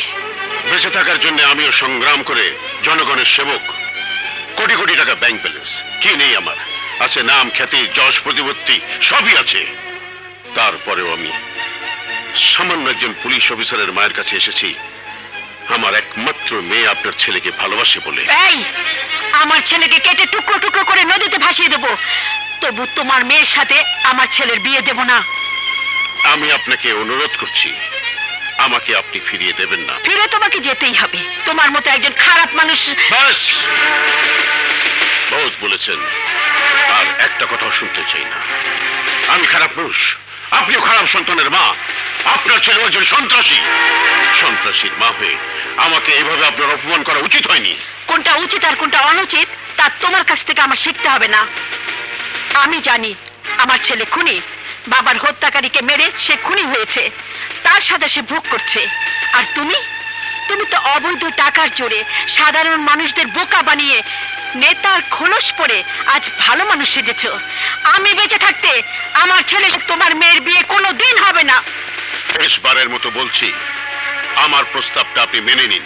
বেঁচে থাকার জন্য আমিও সংগ্রাম করে জনগণের সেবক। কোটি কোটি টাকা ব্যাংক ব্যালেন্স, কি নেই আমার? আছে নাম, খ্যাতি, যশ, প্রতিপত্তি, সবই আছে। তারপরেও আমি সামান্য একজন পুলিশ অফিসারের মায়ের কাছে এসেছি আমার একমাত্র মেয়ে আপনার ছেলেকে ভালোবাসে বলে। এই, আমার ছেলেকে কেটে টুকরো টুকরো করে নদীতে ভাসিয়ে দেবো, তবু তোমার মেয়ের সাথে আমার ছেলের বিয়ে দেব না। আমি আপনাকে অনুরোধ করছি, আমাকে আপনি ফিরিয়ে দেবেন না। ফিরে তোমাকে যেতেই হবে। তোমার মতো একজন খারাপ মানুষ। বাস, বহুত বলেছেন, আর একটা কথাও শুনতে চাই না। আমি খারাপ মানুষ, আপনিও খারাপ সন্তানের মা। আপনার ছেলে একজন সন্ত্রাসী। সন্ত্রাসীর মা হয়ে আমাকে এইভাবে আপনার অপমান করা উচিত হয়নি। কোনটা উচিত আর কোনটা অনুচিত তা তোমার কাছ থেকে আমার শিখতে হবে না। আমি জানি আমার ছেলে খুনি। বাবার হত্যাকারীকে মেরে সে খুনি হয়েছে, তার সাথে সে ভোগ করছে। আর তুমি তুমি তো অবৈধ টাকার জোরে সাধারণ মানুষদের বোকা বানিয়ে নেতার খোলস পরে আজ ভালো মানুষ সেজেছ। আমি বেঁচে থাকতে আমার ছেলে তোমার মেয়ের বিয়ে কোনোদিন হবে না। শেষবারের মতো বলছি, আমার প্রস্তাবটা আপনি মেনে নিন।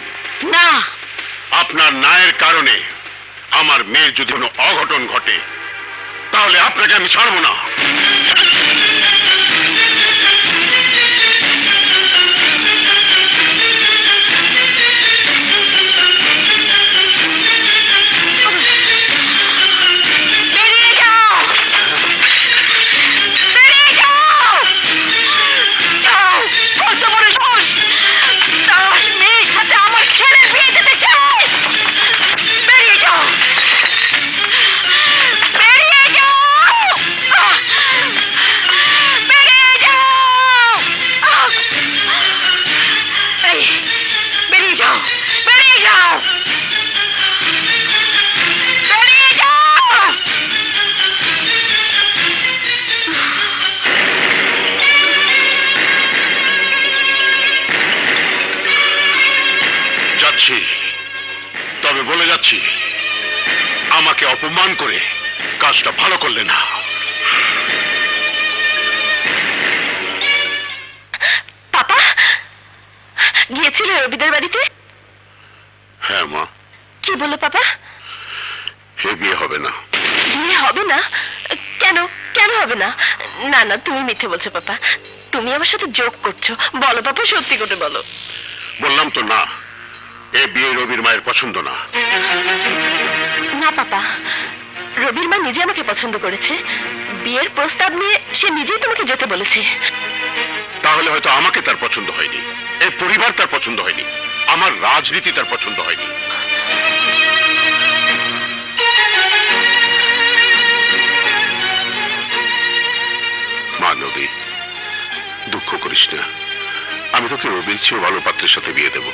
না, আপনার ন্যায়ের কারণে আমার মেয়ের যদি কোনো অঘটন ঘটে তাহলে আপনাকে আমি ছাড়বো না। তবে বলে যাচ্ছি, আমাকে অপমান করে কাজটা ভালো করলে না। পাপা গিয়েছিল রবিদের বাড়িতে? হ্যাঁ মা। কি বললো পাপা? এ বিয়ে হবে না। বিয়ে হবে না? কেন কেন হবে না? না না, তুমি মিথ্যে বলছো পাপা। তুমি আমার সাথে জোক করছো। বলো পাপা, সত্যি করে বলো। বললাম তো না, এ বিয়ে রবির মায়ের পছন্দ না। না পাপা, রবির মা নিজে আমাকে পছন্দ করেছে। বিয়ের প্রস্তাব নিয়ে সে নিজেই তোমাকে যেতে বলেছে। তাহলে হয়তো আমাকে তার পছন্দ হয়নি, এই পরিবার তার পছন্দ হয়নি, আমার রাজনীতি তার পছন্দ হয়নি। মা নবী, দুঃখ করিস না, আমি তোকে রবির চেয়ে ভালো পাত্রের সাথে বিয়ে দেব।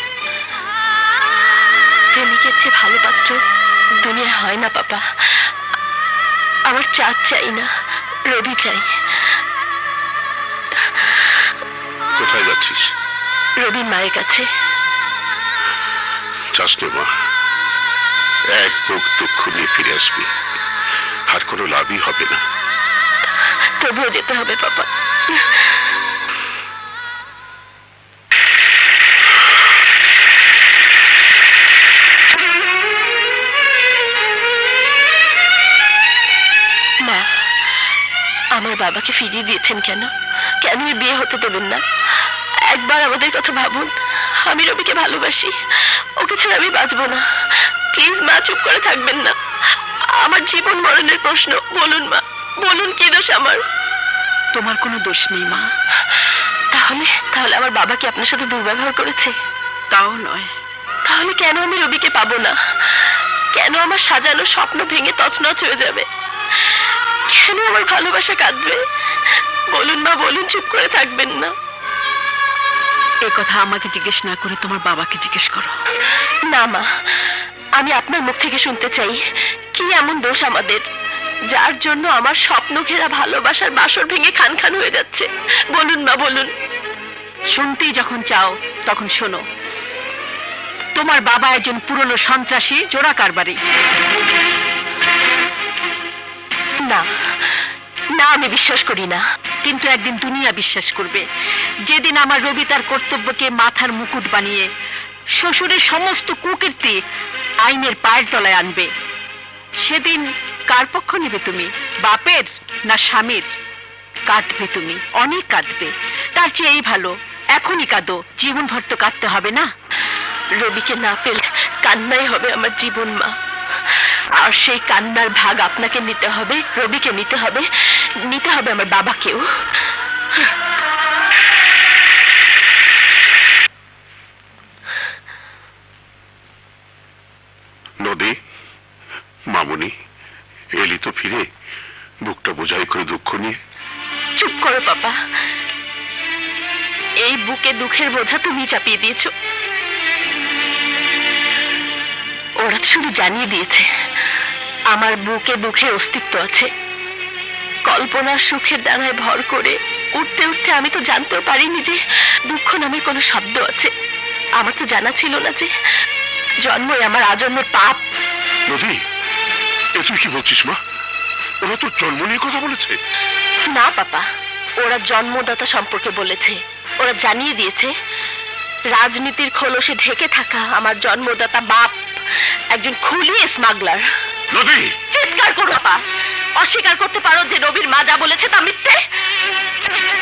প্রেমিকের চেয়ে ভালো পাত্র দুনিয়া হয় না পাপা। আমার চাঁদ চাই না, রবি চাই। কোথায় যাচ্ছিস? রবির মায়ের কাছে। চাস নে মা, এক বুক দুঃখ নিয়ে ফিরে আসবি, আর কোনো লাভই হবে না। তবুও যেতে হবে পাপা। মা, আমার বাবাকে ফিরিয়ে দিয়েছেন কেন? কেন বিয়ে হতে দেবেন না? একবার আমাদের কথা ভাবুন। আমি রবিকে ভালোবাসি, ওকে ছাড়া আমি বাঁচবো না। প্লিজ মা, চুপ করে থাকবেন না। আমার জীবন মরণের প্রশ্ন। বলুন মা, বলুন কি দোষ আমার? তোমার কোনো দোষ নেই মা। তাহলে তাহলে আমার বাবা কি আপনার সাথে দুর্ব্যবহার করেছে? তাও নয়। তাহলে কেন আমি রবিকে পাবো না? কেন আমার সাজানো স্বপ্ন ভেঙে তছনছ হয়ে যাবে? কেন আমার ভালোবাসা কাঁদবে? বলুন মা, বলুন, চুপ করে থাকবেন না। এ কথা আমাকে জিজ্ঞেস না করে তোমার বাবাকে জিজ্ঞেস করো। না মা, আমি আপনার মুখ থেকে শুনতে চাই, কি এমন দোষ আমাদের যার জন্য আমার স্বপ্ন ঘেরা ভালোবাসার বাসর ভেঙে খান খান হয়ে যাচ্ছে? বলুন মা, বলুন। শুনতেই যখন চাও তখন শোনো। তোমার বাবা একজন পুরনো সন্ত্রাসী, জোড়া কারবারি। না না, আমি বিশ্বাস করি না। কিন্তু একদিন দুনিয়া বিশ্বাস করবে, যেদিন আমার রবি তার কর্তব্যকে মাথার মুকুট বানিয়ে শ্বশুরের সমস্ত কুকীর্তি আইনের পায়ের তলায় আনবে। সেদিন কার পক্ষ নেবে তুমি, বাপের না স্বামীর? কাঁদবে তুমি, অনেক কাঁদবে। তার চেয়ে এই ভালো এখনই কাঁদো, জীবনভর তো কাঁদতে হবে না। রবিকে না পেলে কান্নাই হবে আমার জীবন মা। আর সেই কান্নার ভাগ আপনাকে নিতে হবে, রবিকে নিতে হবে, নিতে হবে আমার বাবাকেও। নদী, মামুনি, এলি তো ফিরে, বুকটা বোঝাই করে দুঃখ নিয়ে। চুপ করো পাপা, এই বুকে দুঃখের বোঝা তুমি চাপিয়ে দিয়েছো। ওরা তো শুধু জানিয়ে দিয়েছে আমার বুকে দুঃখের অস্তিত্ব আছে। কল্পনার সুখের ডানায় ভর করে উঠতে উঠতে আমি তো জানতেও পারিনি যে দুঃখ নামের কোনো শব্দ আছে। আমার তো জানা ছিল না যে জন্মই আমার আজন্মের পাপ। নদী, এ তুই কি বলছিস মা? ওরা তোর জন্ম নিয়ে কথা বলেছে? না পাপা, ওরা জন্মদাতা সম্পর্কে বলেছে। ওরা জানিয়ে দিয়েছে রাজনীতির খোলসে ঢেকে থাকা আমার জন্মদাতা বাপ একজন খুলি স্মাগলার। নদী, চিৎকার করো পাপা। অস্বীকার করতে পারো যে রবির মা যা বলেছে তা মিথ্যে?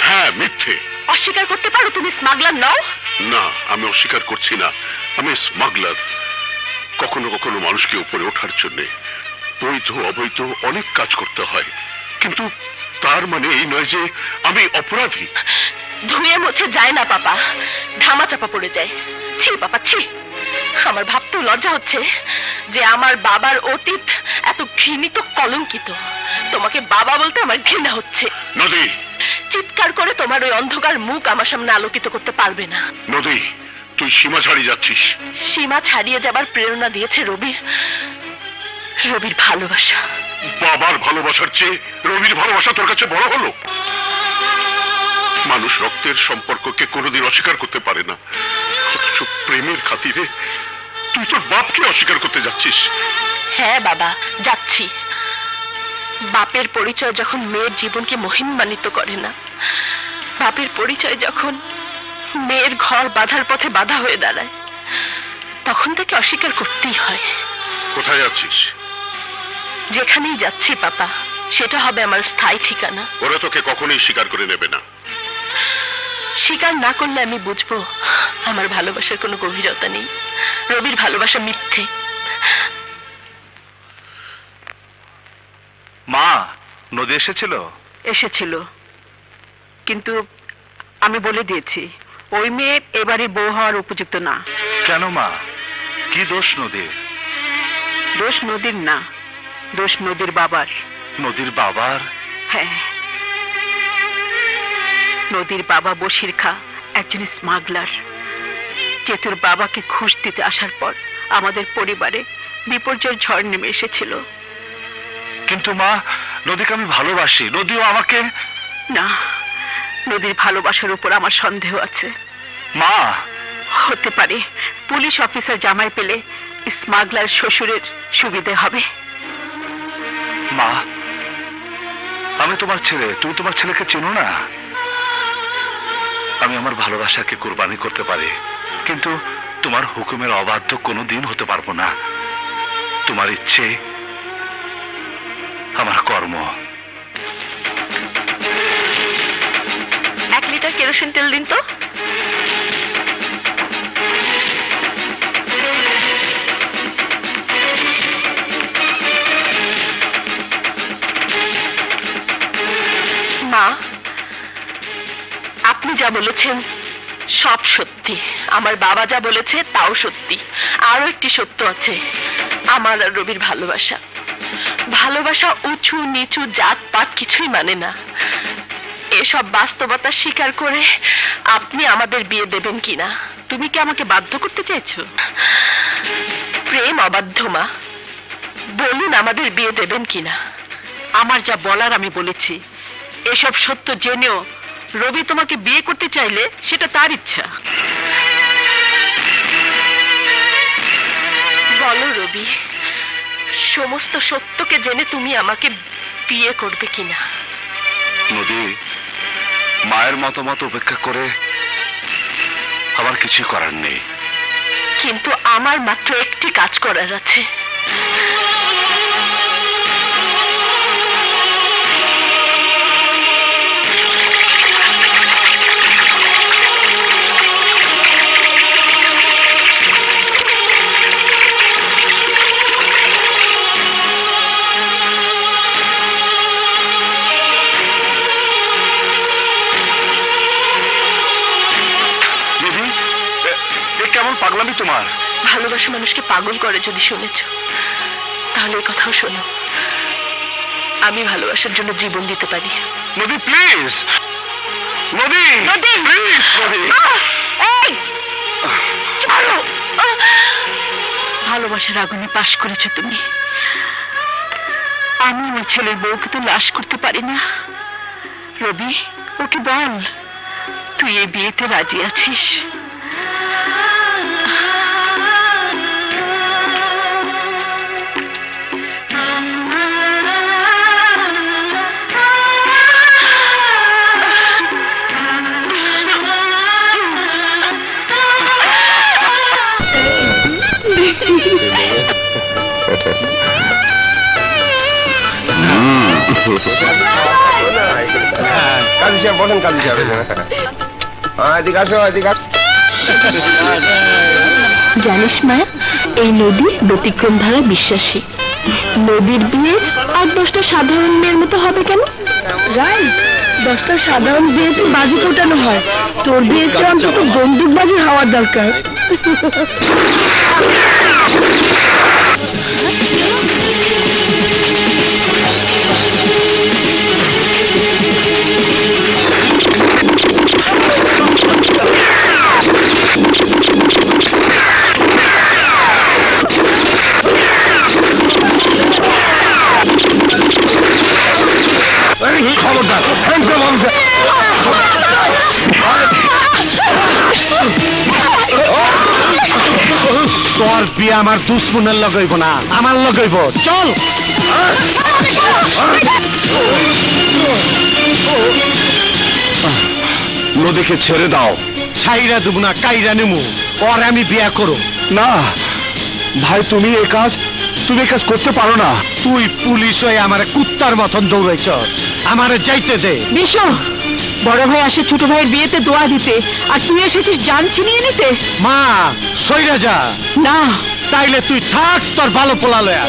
হ্যাঁ, মিথ্যে। অস্বীকার করতে পারো তুমি স্মাগলার নও? না, আমি অস্বীকার করছি না, আমি স্মাগলার। কখনো কখনো মানুষকে উপরে ওঠার জন্য বৈধ অবৈধ অনেক কাজ করতে হয়, কিন্তু তার মানে এই নয় যে আমি অপরাধী। ধুয়ে মুছে যায় না পাপা, ধামা চাপা পড়ে যায়। ছি পাপা, ছি। আমার ভাবতেও লজ্জা হচ্ছে যে আমার বাবার অতীত এত ঘৃণিত, কলঙ্কিত। তোমাকে বাবা বলতে আমার ঘৃণা হচ্ছে। নদী, চিৎকার করে তোমার ওই অন্ধকার মুখ আমার সামনে আলোকিত করতে পারবে না। নদী, তুই সীমা ছাড়িয়ে যাচ্ছিস। সীমা ছাড়িয়ে যাবার প্রেরণা দিয়েছে রবির ভালোবাসা। বাবার ভালোবাসার চেয়ে রবির ভালোবাসা তোর কাছে বড় হলো? মানুষ রক্তের সম্পর্ককে কোনোদিন অস্বীকার করতে পারে না, অথচ প্রেমের খাতিরে তুই তোর বাপকে অস্বীকার করতে যাচ্ছিস। হ্যাঁ বাবা, যাচ্ছি। বাপের পরিচয় যখন মেয়ের জীবনকে মহিমান্বিত করে না, বাপের পরিচয় যখন মেয়ের ঘর বাঁধার পথে বাধা হয়ে দাঁড়ায়, তখন তাকে অস্বীকার করতেই হয়। কোথায় যাচ্ছিস? যেখানেই যাচ্ছি পাপা, সেটা হবে আমার স্থায়ী ঠিকানা। ওরা তোকে কখনোই স্বীকার করে নেবে না। স্বীকার না করলে আমি বুঝবো আমার ভালোবাসার কোনো গভীরতা নেই, রবির ভালোবাসা মিথ্যে। মা, নদী এসেছিল? এসেছিল, কিন্তু আমি বলে দিয়েছি ওই মেয়ে এবারে বউ হওয়ার উপযুক্ত না। কেন মা, কি দোষ নদীর? দোষ নদীর না, দোষ নদীর বাবার। নদীর বাবার? হ্যাঁ, নদীর বাবা বশির খা একজন স্মাগলার। চেতুর বাবাকে ঘুষ দিতে আসার পর আমাদের পরিবারে বিপর্যয়ের ঝড় নেমে এসেছিল। কিন্তু মা, নদীকে আমি ভালোবাসি, নদীও আমাকে। না, নদীর ভালোবাসার উপর আমার সন্দেহ আছে। মা, হতে পারে পুলিশ অফিসার জামাই পেলে স্মাগলার শ্বশুরের সুবিধে হবে। মা, আমি তোমার ছেলে, তুমি তোমার ছেলেকে চেনো না? আমি আমার ভালোবাসাকে কুরবানি করতে পারি, কিন্তু তোমার হুকুমের অবাধ্য কোনোদিন হতে পারবো না। তোমার ইচ্ছে আমার কর্ম। 1 লিটার কেরোসিন তেল দিন তো। মা, আপনি যা বলেছেন সব সত্যি, আমার বাবা যা বলেছে তাও সত্যি। আরো একটি সত্য আছে, আমার আর রবির ভালোবাসা। ভালোবাসা উঁচু নিচু জাত পাত কিছুই মানে না। এসব বাস্তবতা স্বীকার করে আপনি আমাদের বিয়ে দেবেন কিনা? তুমি কি আমাকে বাধ্য করতে চাইছো? প্রেম অবাধ্য মা, বলুন আমাদের বিয়ে দেবেন কিনা? আমার যা বলার আমি বলেছি। এসব সত্য জেনেও রবি তোমাকে বিয়ে করতে চাইলে সেটা তার ইচ্ছা। বলো রবি, সমস্ত সত্যকে জেনে তুমি আমাকে বিয়ে করবে কিনা? নদী, মায়ের মতামত উপেক্ষা করে আমার কিছু করার নেই। কিন্তু আমার মাত্র একটি কাজ করার আছে। কেমন পাগলামি তোমার? ভালোবাসা মানুষকে পাগল করে যদি শুনেছ, তাহলে এই কথাও শোনো। আমি ভালোবাসার জন্য জীবন দিতে পারি। নদী প্লিজ, নদী নদী প্লিজ, নদী। এই ছাড়ো। ভালোবাসার আগুনে পাশ করেছো তুমি। আমি আমার ছেলের বউকে তো লাশ করতে পারি না। রবি, ওকে বল তুই এই বিয়েতে রাজি আছিস। কাজী সাহেব বলেন, কাজী সাহেব এদিকে আসো, এদিকে আসো। জানিস মা, এই নদী ব্যতিক্রম ধারা বিশ্বাসী। নদীর বিয়ে আর 10টা সাধারণ মেয়ের মতো হবে কেন? রাইট, 10টা সাধারণ বিয়েতে বাজি ফোটানো হয়, তোর বিয়েতে অন্তত বন্দুকবাজি হওয়ার দরকার। খবরদার, হ্যান্ডসাম অফিসার। তোর বিয়ে আমার দুশ্মনের লগইব না, আমার লগইব। চল। নদীকে ছেড়ে দাও। ছাইরা দেবো না, কাইরা নেমু। পরে আমি বিয়ে করো। না ভাই, তুমি এই কাজ করতে পারো না। তুই পুলিশ হয়ে আমার কুত্তার মতন দৌড়াইছ, আমারে যাইতে দে। বিশু, বড় ভাই আসে ছোট ভাইয়ের বিয়েতে দোয়া দিতে, আর তুই এসেছিস জান ছিনিয়ে নিতে। মা, সইরা যা। না, তাইলে তুই থাক তোর ভালো পোলা লয়া।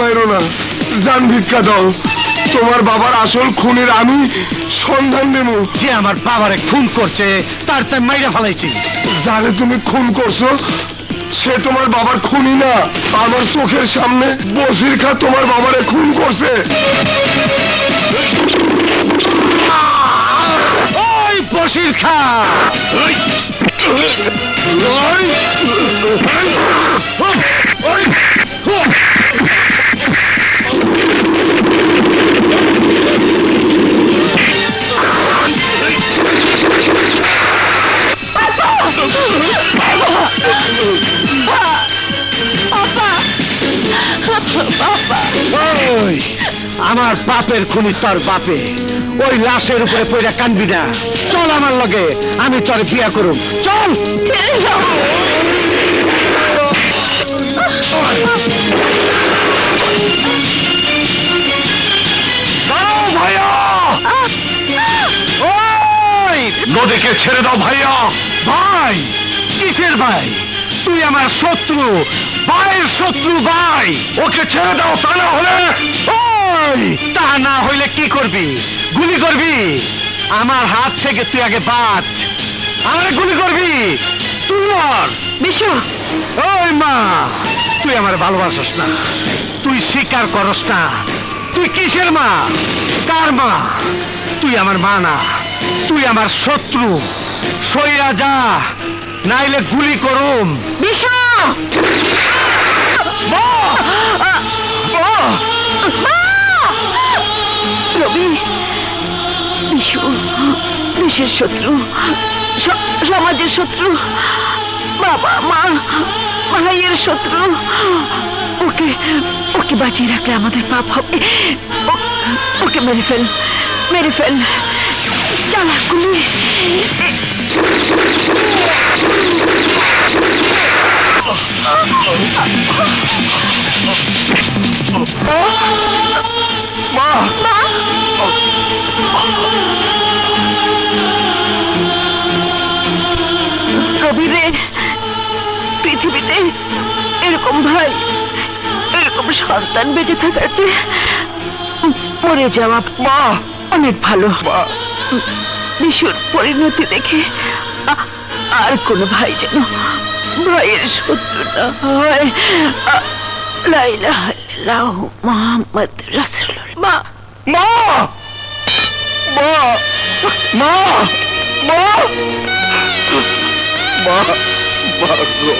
মাইরো না, জান ভিক্ষা দাও। তোমার বাবার আসল খুনের আমি সন্ধান দেব। যে আমার বাবারে খুন করছে তার তাই মাইরা ফেলাইছি। যারে তুমি খুন করছো সে তোমার বাবার খুনি না। আমার চোখের সামনে বসির খা তোমার বাবারে খুন করছে। ওই বসির খা, আমার বাপের খুনি তোর বাপে। ওই লাশের উপরে পয়রা কানবি না। চল আমার লগে, আমি তোর বিয়া করুম। চল। ভাইয়া, ওই নদীকে ছেড়ে দাও ভাইয়া। ভাই কিসের ভাই? তুই আমার শত্রু, ভাইয়ের শত্রু ভাই। ওকে ছেড়ে দাও, তা না হলে। ওই তা না হইলে কি করবি? গুলি করবি? আমার হাত থেকে তুই আগে বাঁচ। আমারে গুলি করবি তুই? আর বিশু, ওই মা, তুই আমার ভালোবাসিস না, তুই স্বীকার করস না। তুই কিসের মা? কার মা? তুই আমার মা না, তুই আমার শত্রু। সইয়া যা, নাইলে গুলি করুম। বিশু, রবি, বিশু দেশের শত্রু, সমাজের শত্রু, বাবা মা ভাইয়ের শত্রু। ওকে ওকে বাঁচিয়ে রাখলে আমাদের পাপ হবে। ওকে মেরে ফেল, মেরে ফেল। চালা গুলি। রবি রে, পৃথিবীতে এরকম ভাই, এরকম সন্তান বেঁচে থাকাতে মরে যাওয়া মা অনেক ভালো। বিশুর পরিণতি দেখে আর কোনো ভাই যেন ভাইয়ের শত্রু না হয়। লা ইলাহা ইল্লাল্লাহু মুহাম্মদ রাসূলুল্লাহ। মা, মা, মা, মা, মা, মা গো।